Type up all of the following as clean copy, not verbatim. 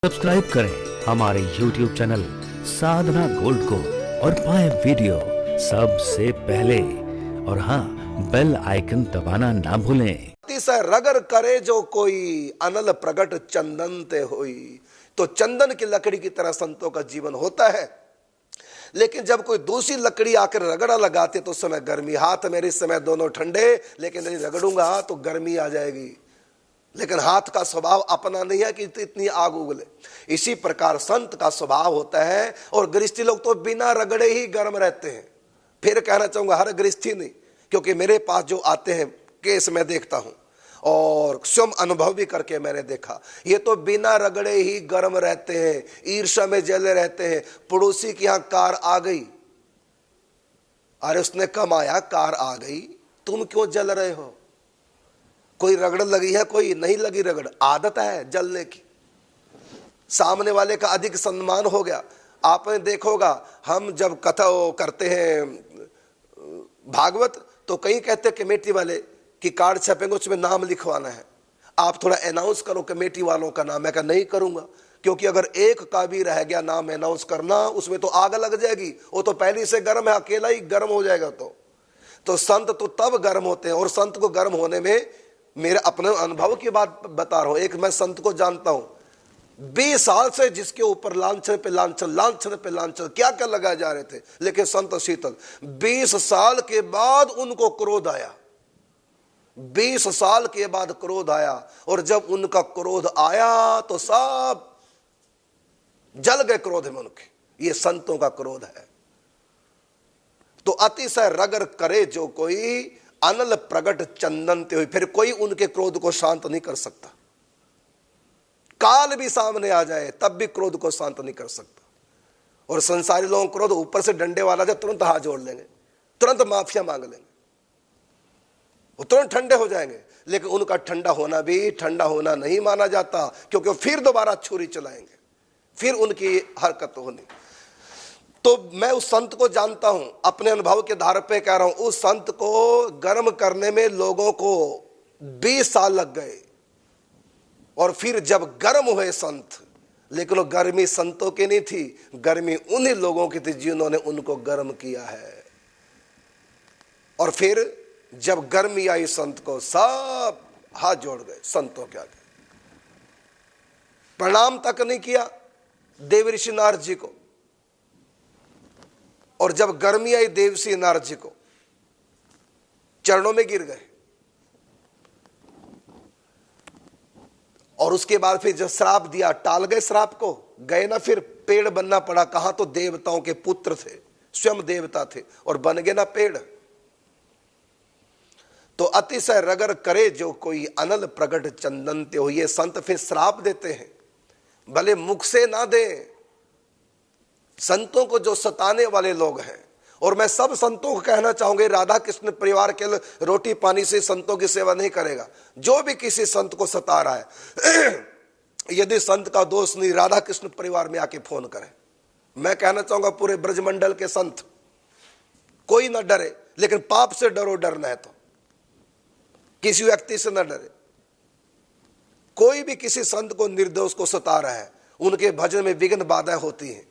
Subscribe करें हमारे YouTube channel साधना gold को और पाएं वीडियो सबसे पहले। और हाँ, बेल आइकन दबाना ना भूलें। से रगर करे जो कोई अनल प्रगट चंदन ते होई। तो चंदन की लकड़ी की तरह संतों का जीवन होता है, लेकिन जब कोई दूसरी लकड़ी आकर रगड़ा लगाते तो उस समय गर्मी, हाथ मेरे इस समय दोनों ठंडे, लेकिन यदि रगड़ूंगा तो गर्मी आ जाएगी। लेकिन हाथ का स्वभाव अपना नहीं है कि इतनी आग उगले। इसी प्रकार संत का स्वभाव होता है। और गृहस्थी लोग तो बिना रगड़े ही गर्म रहते हैं। फिर कहना चाहूंगा हर गृहस्थी नहीं, क्योंकि मेरे पास जो आते हैं केस मैं देखता हूं और स्वयं अनुभव भी करके मैंने देखा, ये तो बिना रगड़े ही गर्म रहते हैं, ईर्ष्या में जले रहते हैं। पड़ोसी की यहां कार आ गई, अरे उसने कमाया, कार आ गई, तुम क्यों जल रहे हो? कोई रगड़ लगी है, कोई नहीं लगी रगड़, आदत है जलने की। सामने वाले का अधिक सम्मान हो गया। आपने देखोगा हम जब कथा करते हैं भागवत, तो कहीं कहते हैं कमेटी वाले कि कार्ड छपेंगे उसमें नाम लिखवाना है, आप थोड़ा अनाउंस करो कमेटी वालों का नाम। मैं कहा नहीं करूंगा, क्योंकि अगर एक का भी रह गया नाम अनाउंस करना, उसमें तो आग लग जाएगी। वो तो पहले से गर्म है, अकेला ही गर्म हो जाएगा। तो संत तो तब गर्म होते हैं। और संत को गर्म होने में मेरे अपने अनुभव की बात बता रहा हूं। एक मैं संत को जानता हूं, 20 साल से जिसके ऊपर लांछन पे लांछन, लांछन पे लांछन, क्या क्या लगाए जा रहे थे, लेकिन संत शीतल 20 साल के बाद उनको क्रोध आया। 20 साल के बाद क्रोध आया, और जब उनका क्रोध आया तो सब जल गए क्रोध में उनके। ये संतों का क्रोध है। तो अतिशय रगर करे जो कोई अनल प्रगट चंदन ते हुई। फिर कोई उनके क्रोध को शांत नहीं कर सकता। काल भी सामने आ जाए तब भी क्रोध को शांत नहीं कर सकता। और संसारी लोगों को क्रोध ऊपर से डंडे वाला जाए, तुरंत हाथ जोड़ लेंगे, तुरंत माफिया मांग लेंगे, वो तुरंत ठंडे हो जाएंगे। लेकिन उनका ठंडा होना भी ठंडा होना नहीं माना जाता, क्योंकि वो फिर दोबारा छुरी चलाएंगे, फिर उनकी हरकत होनी। तो मैं उस संत को जानता हूं, अपने अनुभव के आधार पे कह रहा हूं। उस संत को गर्म करने में लोगों को 20 साल लग गए। और फिर जब गर्म हुए संत, लेकिन वो गर्मी संतों की नहीं थी, गर्मी उन्हीं लोगों की थी जिन्होंने उनको गर्म किया है। और फिर जब गर्मी आई संत को, सब हाथ जोड़ गए संतों के आगे, प्रणाम तक नहीं किया देवऋषि नारद जी को। और जब गर्मी आई देवसी नारद जी को, चरणों में गिर गए। और उसके बाद फिर जब श्राप दिया, टाल गए श्राप को, गए ना, फिर पेड़ बनना पड़ा। कहां तो देवताओं के पुत्र थे, स्वयं देवता थे, और बन गए ना पेड़। तो अतिशय रगर करे जो कोई अनल प्रगट चंदन ते हो। ये संत फिर श्राप देते हैं, भले मुख से ना दे। संतों को जो सताने वाले लोग हैं, और मैं सब संतों को कहना चाहूंगा, राधा कृष्ण परिवार के रोटी पानी से संतों की सेवा नहीं करेगा। जो भी किसी संत को सता रहा है, यदि संत का दोष नहीं, राधा कृष्ण परिवार में आके फोन करे। मैं कहना चाहूंगा पूरे ब्रजमंडल के संत, कोई ना डरे, लेकिन पाप से डरो, डरना है तो किसी व्यक्ति से ना डरे। कोई भी किसी संत को, निर्दोष को सता रहा है, उनके भजन में विघ्न बाधाएं होती हैं,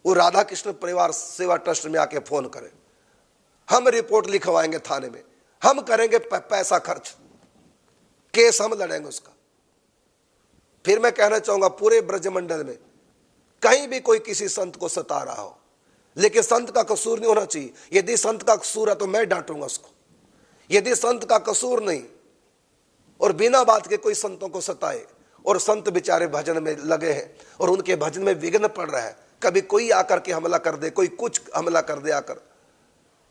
वो राधा कृष्ण परिवार सेवा ट्रस्ट में आके फोन करें। हम रिपोर्ट लिखवाएंगे थाने में, हम करेंगे पैसा खर्च, केस हम लड़ेंगे उसका। फिर मैं कहना चाहूंगा पूरे ब्रजमंडल में कहीं भी कोई किसी संत को सता रहा हो, लेकिन संत का कसूर नहीं होना चाहिए। यदि संत का कसूर है तो मैं डांटूंगा उसको। यदि संत का कसूर नहीं और बिना बात के कोई संतों को सताए, और संत बेचारे भजन में लगे हैं और उनके भजन में विघ्न पड़ रहा है, कभी कोई आकर के हमला कर दे, कोई कुछ हमला कर दे आकर,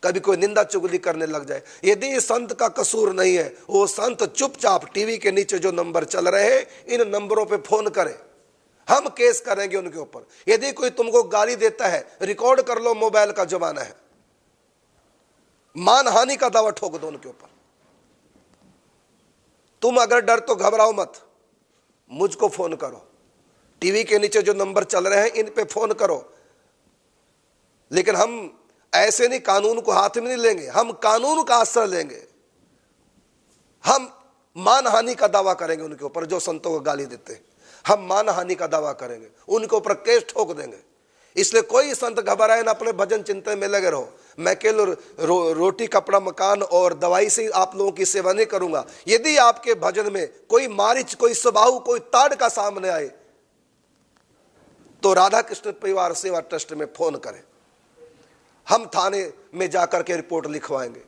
कभी कोई निंदा चुगली करने लग जाए, यदि संत का कसूर नहीं है, वो संत चुपचाप टीवी के नीचे जो नंबर चल रहे हैं, इन नंबरों पे फोन करे, हम केस करेंगे उनके ऊपर। यदि कोई तुमको गाली देता है, रिकॉर्ड कर लो, मोबाइल का जमाना है, मानहानि का दावा ठोक दो उनके ऊपर। तुम अगर डर तो घबराओ मत, मुझको फोन करो, टीवी के नीचे जो नंबर चल रहे हैं इन पे फोन करो। लेकिन हम ऐसे नहीं, कानून को हाथ में नहीं लेंगे, हम कानून का आश्रय लेंगे। हम मानहानि का दावा करेंगे उनके ऊपर जो संतों को गाली देते हैं। हम मानहानि का दावा करेंगे, उनके ऊपर केस ठोक देंगे। इसलिए कोई संत घबराए ना, अपने भजन चिंतन में लगे रहो। मैं केवल रोटी कपड़ा मकान और दवाई से आप लोगों की सेवा नहीं करूंगा। यदि आपके भजन में कोई मारिच, कोई स्वभाव, कोई ताड़ का सामने आए तो राधा कृष्ण परिवार सेवा ट्रस्ट में फोन करें। हम थाने में जाकर के रिपोर्ट लिखवाएंगे,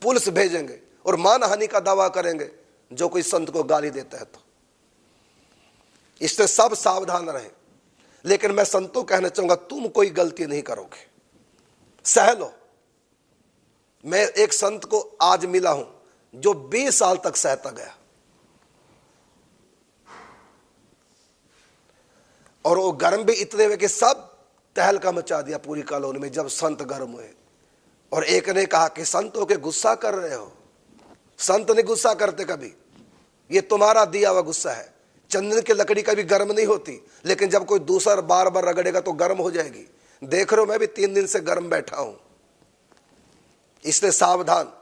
पुलिस भेजेंगे और मानहानि का दावा करेंगे जो कोई संत को गाली देता है तो। इससे सब सावधान रहें। लेकिन मैं संतों कहना चाहूंगा, तुम कोई गलती नहीं करोगे, सह लो। मैं एक संत को आज मिला हूं जो 20 साल तक सहता गया, और वो गर्म भी इतने हुए कि सब तहलका मचा दिया पूरी कॉलोनी में जब संत गर्म हुए। और एक ने कहा कि संत होके गुस्सा कर रहे हो। संत नहीं गुस्सा करते कभी, ये तुम्हारा दिया हुआ गुस्सा है। चंदन की लकड़ी कभी गर्म नहीं होती, लेकिन जब कोई दूसरा बार बार रगड़ेगा तो गर्म हो जाएगी। देख रहे हो, मैं भी 3 दिन से गर्म बैठा हूं। इसलिए सावधान,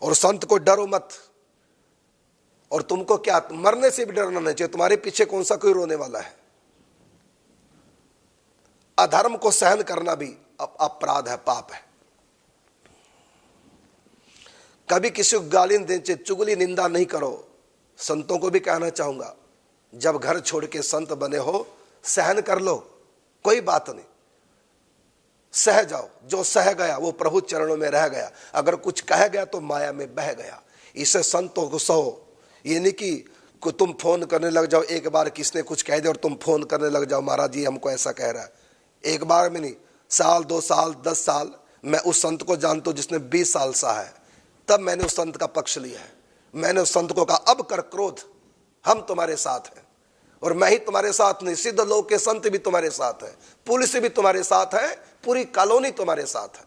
और संत को डरो मत। और तुमको क्या, मरने से भी डरना नहीं चाहिए। तुम्हारे पीछे कौन सा कोई रोने वाला है। अधर्म को सहन करना भी अपराध है, पाप है। कभी किसी को गाली नहीं देनी चाहिए, चुगली निंदा नहीं करो। संतों को भी कहना चाहूंगा, जब घर छोड़ के संत बने हो, सहन कर लो, कोई बात नहीं, सह जाओ। जो सह गया वो प्रभु चरणों में रह गया। अगर कुछ कह गया तो माया में बह गया। इसे संतों को सहो। ये नहीं कि तुम फोन करने लग जाओ, एक बार किसने कुछ कह दिया और तुम फोन करने लग जाओ, महाराज जी हमको ऐसा कह रहा है। एक बार में नहीं, साल 2 साल 10 साल। मैं उस संत को जानता हूं जिसने 20 साल सहा है, तब मैंने उस संत का पक्ष लिया है। मैंने उस संत को कहा, अब कर क्रोध, हम तुम्हारे साथ हैं। और मैं ही तुम्हारे साथ नहीं, सिद्ध लोक के संत भी तुम्हारे साथ है, पुलिस भी तुम्हारे साथ है, पूरी कॉलोनी तुम्हारे साथ है।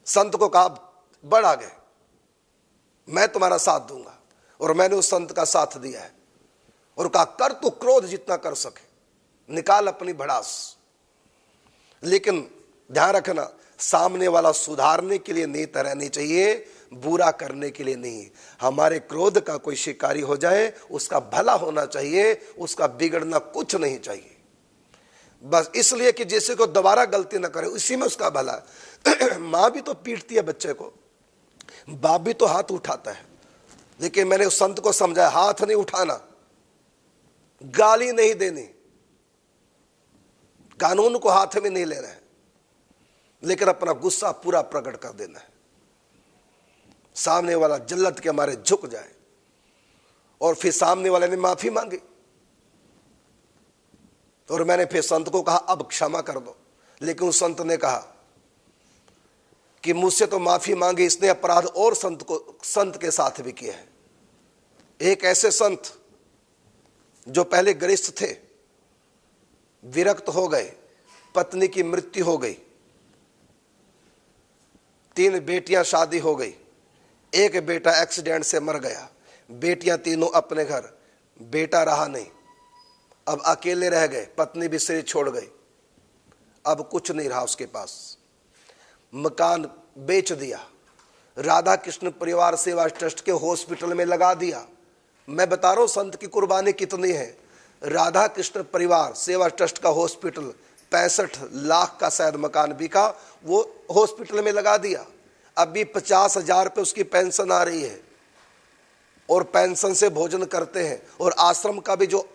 संत को कहा, बढ़ आगे, मैं तुम्हारा साथ दूंगा। और मैंने उस संत का साथ दिया है और कहा, कर तू क्रोध जितना कर सके, निकाल अपनी भड़ास। लेकिन ध्यान रखना, सामने वाला सुधारने के लिए नीत रहनी चाहिए, बुरा करने के लिए नहीं। हमारे क्रोध का कोई शिकारी हो जाए, उसका भला होना चाहिए, उसका बिगड़ना कुछ नहीं चाहिए। बस इसलिए कि जैसे को दोबारा गलती ना करे, उसी में उसका भला है। माँ भी तो पीटती है बच्चे को, बाप भी तो हाथ उठाता है। लेकिन मैंने उस संत को समझाया, हाथ नहीं उठाना, गाली नहीं देनी, कानून को हाथ में नहीं लेना है, लेकिन अपना गुस्सा पूरा प्रकट कर देना है। सामने वाला जल्लत के मारे झुक जाए। और फिर सामने वाले ने माफी मांगी, और मैंने फिर संत को कहा, अब क्षमा कर दो। लेकिन उस संत ने कहा कि मुझसे तो माफी मांगी, इसने अपराध और संत के साथ भी किया है। एक ऐसे संत जो पहले गृहस्थ थे, विरक्त हो गए, पत्नी की मृत्यु हो गई, 3 बेटियां शादी हो गई, एक बेटा एक्सीडेंट से मर गया, बेटियां तीनों अपने घर, बेटा रहा नहीं, अब अकेले रह गए, पत्नी भी शरीर छोड़ गई, अब कुछ नहीं रहा उसके पास। मकान बेच दिया, राधा कृष्ण परिवार सेवा ट्रस्ट के हॉस्पिटल में लगा दिया। मैं बता रहा हूं संत की कुर्बानी कितनी है। राधा कृष्ण परिवार सेवा ट्रस्ट का हॉस्पिटल 65 लाख का शायद मकान बिका, वो हॉस्पिटल में लगा दिया। अभी 50,000 रुपये उसकी पेंशन आ रही है, और पेंशन से भोजन करते हैं। और आश्रम का भी जो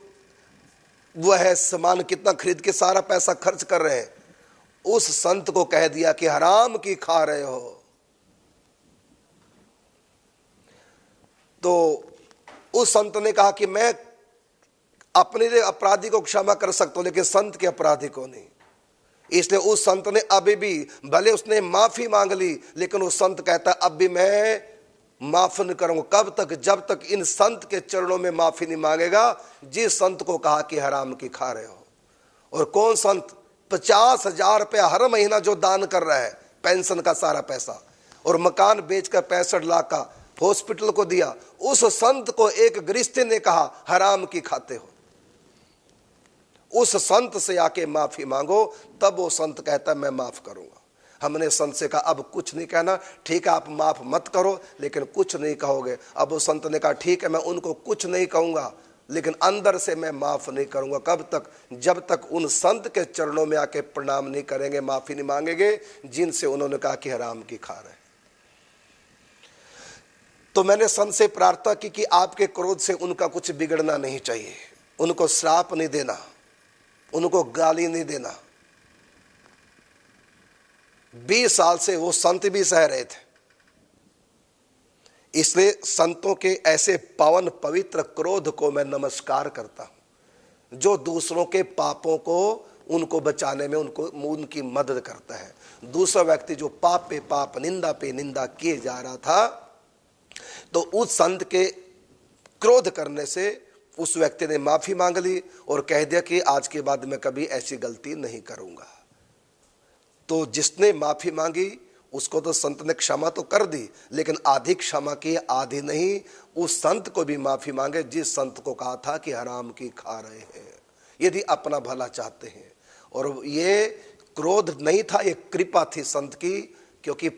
वह है सामान कितना खरीद के सारा पैसा खर्च कर रहे हैं। उस संत को कह दिया कि हराम की खा रहे हो। तो उस संत ने कहा कि मैं अपने लिए अपराधी को क्षमा कर सकता हूं, लेकिन संत के अपराधी को नहीं। इसलिए उस संत ने अभी भी, भले उसने माफी मांग ली, लेकिन वो संत कहता है अब भी मैं माफ नहीं करूंगा। कब तक? जब तक इन संत के चरणों में माफी नहीं मांगेगा, जिस संत को कहा कि हराम की खा रहे हो। और कौन संत 50,000 रुपया हर महीना जो दान कर रहा है, पेंशन का सारा पैसा, और मकान बेचकर 65 लाख का हॉस्पिटल को दिया, उस संत को एक गृहस्थी ने कहा हराम की खाते हो। उस संत से आके माफी मांगो, तब वो संत कहता है मैं माफ करूंगा। हमने संत से कहा अब कुछ नहीं कहना, ठीक है आप माफ मत करो, लेकिन कुछ नहीं कहोगे। अब वो संत ने कहा ठीक है मैं उनको कुछ नहीं कहूंगा, लेकिन अंदर से मैं माफ नहीं करूंगा। कब तक? जब तक उन संत के चरणों में आके प्रणाम नहीं करेंगे, माफी नहीं मांगेंगे जिनसे उन्होंने कहा कि हराम की खा रहे। तो मैंने संत से प्रार्थना की कि आपके क्रोध से उनका कुछ बिगड़ना नहीं चाहिए, उनको श्राप नहीं देना, उनको गाली नहीं देना। 20 साल से वो संत भी सह रहे थे, इसलिए संतों के ऐसे पावन पवित्र क्रोध को मैं नमस्कार करता हूं, जो दूसरों के पापों को उनको बचाने में उनकी मदद करता है। दूसरा व्यक्ति जो पाप पे पाप, निंदा पे निंदा किए जा रहा था, तो उस संत के क्रोध करने से उस व्यक्ति ने माफी मांग ली और कह दिया कि आज के बाद मैं कभी ऐसी गलती नहीं करूंगा। तो जिसने माफी मांगी उसको तो संत ने क्षमा तो कर दी, लेकिन आधी क्षमा की, आधी नहीं। उस संत को भी माफी मांगे जिस संत को कहा था कि हराम की खा रहे हैं, यदि अपना भला चाहते हैं। और ये क्रोध नहीं था, ये कृपा थी संत की, क्योंकि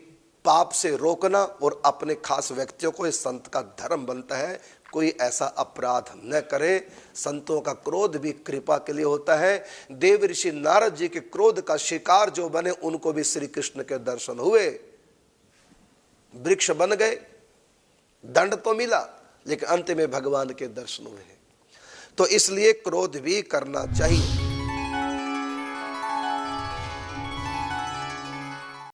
पाप से रोकना और अपने खास व्यक्तियों को इस संत का धर्म बनता है, कोई ऐसा अपराध न करे। संतों का क्रोध भी कृपा के लिए होता है। देव ऋषि नारद जी के क्रोध का शिकार जो बने, उनको भी श्री कृष्ण के दर्शन हुए, वृक्ष बन गए, दंड तो मिला, लेकिन अंत में भगवान के दर्शन हुए। तो इसलिए क्रोध भी करना चाहिए।